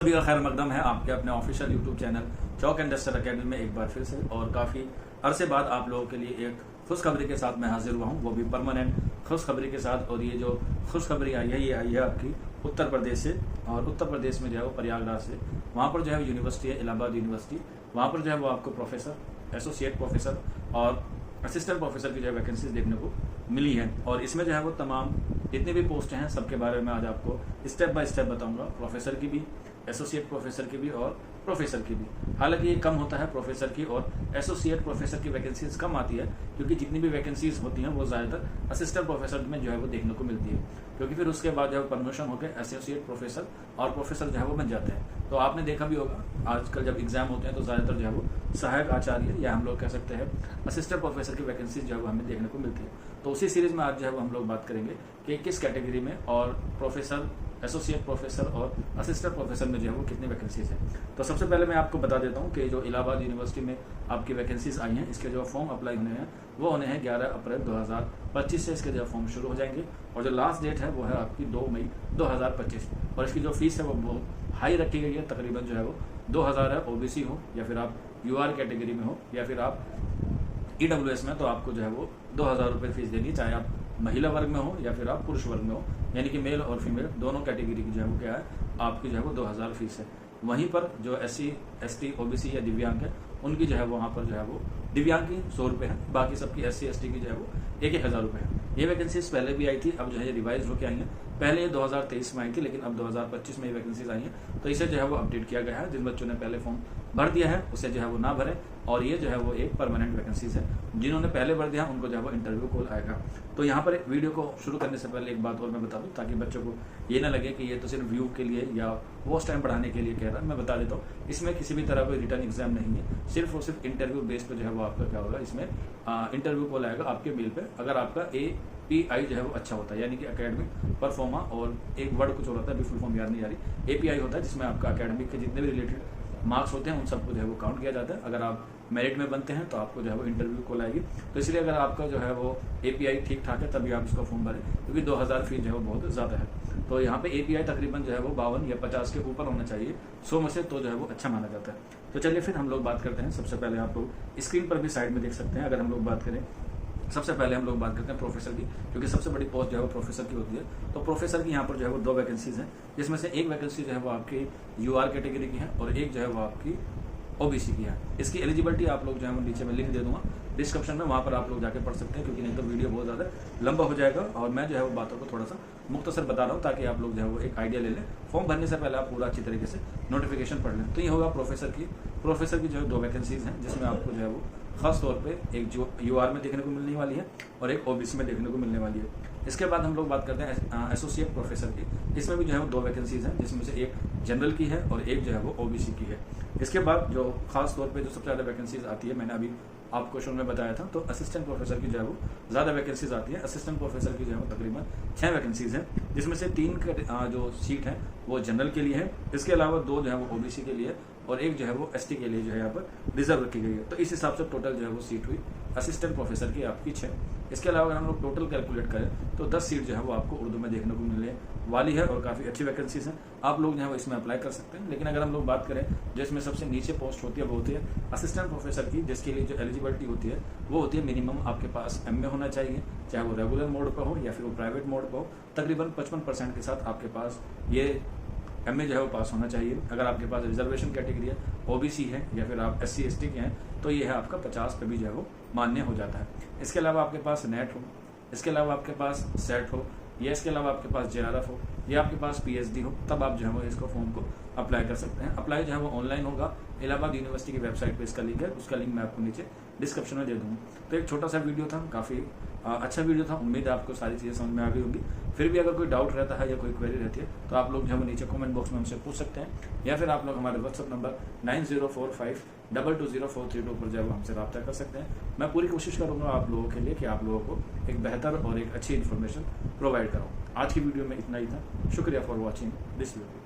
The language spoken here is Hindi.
सभी का खैर मकदम है आपके अपने official YouTube channel chalk and duster academy में एक बार फिर से, और काफ़ी अरसे बाद आप लोगों के लिए एक खुशखबरी के साथ मैं हाजिर हुआ हूँ, वो भी परमानेंट खुशखबरी के साथ। और ये जो खुशखबरी आई है ये आई है आपकी उत्तर प्रदेश से, और उत्तर प्रदेश में जो है वो प्रयागराज से। वहाँ पर जो है यूनिवर्सिटी है इलाहाबाद यूनिवर्सिटी, वहाँ पर जो है वो आपको प्रोफेसर, एसोसिएट प्रोफेसर और असिस्टेंट प्रोफेसर की जो है वैकेंसीज देखने को मिली है। और इसमें जो है वो तमाम जितनी भी पोस्ट हैं सबके बारे में आज आपको स्टेप बाय स्टेप बताऊंगा, प्रोफेसर की भी, एसोसिएट प्रोफेसर की भी और प्रोफेसर की भी। हालांकि ये कम होता है प्रोफेसर की और एसोसिएट प्रोफेसर की वैकेंसीज कम आती है, क्योंकि जितनी भी वैकेंसीज होती हैं वो ज़्यादातर असिस्टेंट प्रोफेसर में जो है वो देखने को मिलती है, क्योंकि फिर उसके बाद जो है प्रमोशन होकर एसोसिएट प्रोफेसर और प्रोफेसर जो है वो बन जाते हैं। तो आपने देखा भी होगा आजकल जब एग्जाम होते हैं तो ज़्यादातर जो है वो सहायक आचार्य या हम लोग कह सकते हैं असिस्टेंट प्रोफेसर की वैकेंसीज जो है वो हमें देखने को मिलती है। तो उसी सीरीज में आज जो है वो हम लोग बात करेंगे कि किस कैटेगरी में और प्रोफेसर, एसोसिएट प्रोफेसर और असिस्टेंट प्रोफेसर में जो है वो कितनी वैकेंसीज हैं। तो सबसे पहले मैं आपको बता देता हूँ कि जो इलाहाबाद यूनिवर्सिटी में आपकी वैकेंसीज आई हैं, इसके जो फॉर्म अप्लाई होने हैं वो होने हैं 11 अप्रैल 2025 से इसके जो फॉर्म शुरू हो जाएंगे, और जो लास्ट डेट है वो है आपकी 2 मई 2025। और इसकी जो फीस है वो बहुत हाई रखी गई है, तकरीबन जो है वो 2000 है। ओबीसी हो या फिर आप यूआर कैटेगरी में हो या फिर आप ईडब्ल्यूएस में, तो आपको जो है वो 2000 रुपये फीस देनी, चाहे आप महिला वर्ग में हो या फिर आप पुरुष वर्ग में हो, यानी कि मेल और फीमेल दोनों कैटेगरी की जो है वो क्या है आपकी जो है वो 2000 फीस है। वहीं पर जो SC, ST, OBC या दिव्यांग है उनकी जो है वो वहाँ पर जो है वो दिव्यांग की 100 रुपये है, बाकी सबकी SC, ST की जो है वो 1,000 रुपये है। ये वैकेंसीज पहले भी आई थी, अब जो है ये रिवाइज होकर आई हैं। पहले ये 2023 में आई थी, लेकिन अब 2025 में ये वैकेंसीज आई हैं, तो इसे जो है वो अपडेट किया गया है। जिन बच्चों ने पहले फॉर्म भर दिया है उसे जो है वो ना भरे, और ये जो है वो एक परमानेंट वैकेंसीज है। जिन्होंने पहले भर दिया उनको जो है वो इंटरव्यू कॉल आएगा। तो यहाँ पर वीडियो को शुरू करने से पहले एक बात और मैं बता दूँ, ताकि बच्चों को ये ना लगे कि ये तो सिर्फ व्यू के लिए या वॉच टाइम बढ़ाने के लिए कह रहा है। मैं बता देता हूँ, इसमें किसी भी तरह कोई रिटर्न एग्जाम नहीं है, सिर्फ और सिर्फ इंटरव्यू बेस पे जो है वो आपका क्या होगा, इसमें इंटरव्यू कॉल आएगा आपके मेल पे, अगर आपका API जो है वो अच्छा होता है, यानी कि एकेडमिक परफॉर्मा, और एक वर्ड कुछ और होता है, अभी फुल फॉर्म याद नहीं आ रही, API होता है जिसमें आपका एकेडमिक के जितने भी रिलेटेड मार्क्स होते हैं उन सबको जो है वो काउंट किया जाता है। अगर आप मेरिट में बनते हैं तो आपको जो है वो इंटरव्यू कॉल आएगी। तो इसलिए अगर आपका जो है वो API ठीक ठाक है तभी आप इसका फॉर्म भरें, क्योंकि 2000 फीस जो है वो बहुत ज़्यादा है। तो यहाँ पे API तकरीबन जो है वो 52 या 50 के ऊपर होना चाहिए 100 में से, तो जो है वो अच्छा माना जाता है। तो चलिए फिर हम लोग बात करते हैं। सबसे पहले आप लोग स्क्रीन पर भी साइड में देख सकते हैं। अगर हम लोग बात करें, सबसे पहले हम लोग बात करते हैं प्रोफेसर की, क्योंकि सबसे बड़ी पोस्ट जो है वो प्रोफेसर की होती है। तो प्रोफेसर की यहाँ पर जो है वो 2 वैकेंसीज हैं, जिसमें से एक वैकेंसी जो है वो आपकी UR कैटेगरी की है और एक जो है वो आपकी OBC की है। इसकी एलिजिबिलिटी आप लोग जो है वो नीचे में लिंक दे दूंगा डिस्क्रिप्शन में, वहाँ पर आप लोग जाके पढ़ सकते हैं, क्योंकि नहीं तो वीडियो बहुत ज़्यादा लंबा हो जाएगा और मैं जो है वो बातों को थोड़ा सा मुख्तसर बता रहा हूँ, ताकि आप लोग जो है वो एक आइडिया ले लें। फॉर्म भरने से पहले आप पूरा अच्छी तरीके से नोटिफिकेशन पढ़ लें। तो ये होगा प्रोफेसर की। प्रोफेसर की जो है 2 वैकेंसीज हैं, जिसमें आपको जो है वो खास तौर पे एक जो UR में देखने को मिलने वाली है और एक OBC में देखने को मिलने वाली है। इसके बाद हम लोग बात करते हैं एसोसिएट प्रोफेसर की। इसमें भी जो है वो 2 वैकेंसीज हैं, जिसमें से एक जनरल की है और एक जो है वो OBC की है। इसके बाद जो खास तौर पे जो सबसे ज़्यादा वैकेंसीज आती है, मैंने अभी आपको क्वेश्चन में बताया था, तो असिस्टेंट प्रोफेसर की जो है वो ज़्यादा वैकेंसीज आती है। असिस्टेंट प्रोफेसर की जो है वो तकरीबन 6 वैकेंसीज हैं, जिसमें से 3 जो सीट है वो जनरल के लिए है। इसके अलावा 2 जो है वो OBC के लिए और एक जो है वो ST के लिए जो है यहाँ पर रिजर्व रखी गई है। तो इस हिसाब से टोटल जो है वो सीट हुई असिस्टेंट प्रोफेसर की आपकी 6। इसके अलावा अगर हम लोग टोटल कैलकुलेट करें तो 10 सीट जो है वो आपको उर्दू में देखने को मिलने वाली है, और काफ़ी अच्छी वैकेंसीज हैं। आप लोग जो है वो इसमें अप्लाई कर सकते हैं। लेकिन अगर हम लोग बात करें जिसमें सबसे नीचे पोस्ट होती है वो होती है असिस्टेंट प्रोफेसर की, जिसके लिए जो एलिजिबिलिटी होती है वो होती है मिनिमम आपके पास MA होना चाहिए, चाहे वो रेगुलर मोड पर हो या फिर वो प्राइवेट मोड पर हो। तकरीबन 55% के साथ आपके पास ये MA जो है वो पास होना चाहिए। अगर आपके पास रिजर्वेशन कैटेगरी है, OBC है या फिर आप SC ST के हैं, तो ये है आपका 50 पे भी जो है वो मान्य हो जाता है। इसके अलावा आपके पास नेट हो, इसके अलावा आपके पास सेट हो, या इसके अलावा आपके पास JRF हो, या आपके पास PhD हो, तब आप जो है वो इसको फॉर्म को अप्लाई कर सकते हैं। अप्लाई जो है वो ऑनलाइन होगा, इलाहाबाद यूनिवर्सिटी की वेबसाइट पे इसका लिंक है, उसका लिंक मैं आपको नीचे डिस्क्रिप्शन में दे दूँगा। तो एक छोटा सा वीडियो था, काफ़ी अच्छा वीडियो था। उम्मीद है आपको सारी चीज़ें समझ में आ गई होगी। फिर भी अगर कोई डाउट रहता है या कोई क्वेरी रहती है तो आप लोग जो है वो नीचे कमेंट बॉक्स में हमसे पूछ सकते हैं, या फिर आप लोग हमारे व्हाट्सअप नंबर 9045220432 पर जो है वो हमसे रब्ता कर सकते हैं। मैं पूरी कोशिश करूँगा आप लोगों के लिए कि आप लोगों को एक बेहतर और एक अच्छी इन्फॉर्मेशन प्रोवाइड कराऊँ। आज की वीडियो में इतना ही था। शुक्रिया फॉर वॉचिंग दिस वीडियो।